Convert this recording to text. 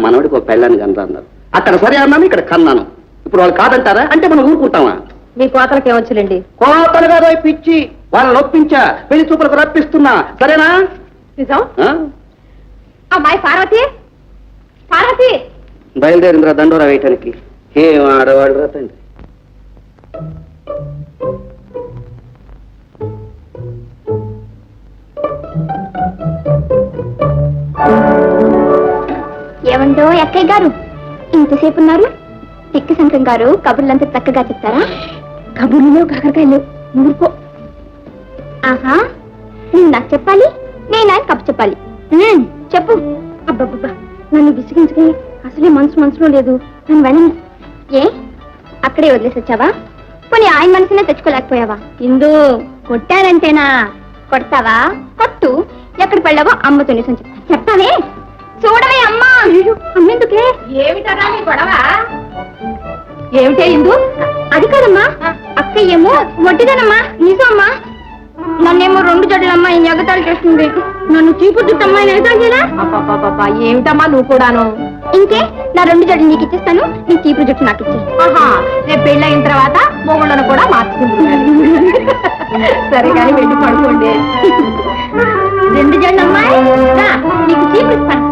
మనవడికి ఒక పెళ్ళాన్ని కన్నా అన్నారు. అక్కడ సరే అన్నాను, ఇక్కడ కన్నాను. ఇప్పుడు వాళ్ళు కాదంటారా అంటే మనం ఊరుకుంటామా? మీ కోతలకి ఏమొచ్చులేండి. కోతలు కాదు పిచ్చి, వాళ్ళని ఒప్పించా, పెళ్లి చూపులకు రప్పిస్తున్నా. సరేనా? నిజం. అమ్మాయి పార్వతి, పార్వతి బయలుదేరిందిరా దండోరా వేయటానికి. ఏం ఆడవాడు రా తండ్రి. ఏమంటో ఎక్కయ్య గారు ఇంతసేపు ఉన్నారు? తిక్కి శంకరం గారు కబుర్లంతా చక్కగా చెప్తారా? కబుర్లో కాకరకాయలు ఊరుకో. ఆహా, నువ్వు నాకు చెప్పాలి, నేను ఆయన కబు చెప్పాలి. చెప్పు. అబ్బబ్బబ్బా, నన్ను విసిగించుకుని అసలే మనసులో లేదు. నన్ను వెళ్ళండి. ఏ అక్కడే వదిలేసి వచ్చావా? పోనీ ఆయన మనసునే తెచ్చుకోలేకపోయావా? ఇందు కొట్టారంటేనా? కొడతావా? కొట్టు. ఎక్కడ పెళ్ళావో అమ్మతో నిజం చెప్తావే. చూడవే అమ్మా. అమ్మెందుకే? ఏమిటరా నీ గొడవ? ఏమిటే ఇందు? అది కాదమ్మా, అక్క ఏమో వడ్డీదనమ్మా. నిజమ్మా, నన్నేమో 2 జడ్లమ్మా ఈ ఎగతాళి చేస్తుంది. నన్ను చీపు చుట్టమ్మా ఎగతాళి చేయరా? ఏమిటమ్మా నువ్వు కూడాను? ఇంకే, నా 2 జడ్లు నీకు ఇచ్చేస్తాను, నీ చీపు జుట్టు నాకు ఇచ్చే. ఆహా, రేపు పెళ్ళయిన తర్వాత మొగుళ్ళను కూడా మార్చుకుంటున్నాను. సరే కానీ వెళ్ళి పడుకోండి. 2 జడ్లమ్మా, నీకు చీపు ఇస్తాను.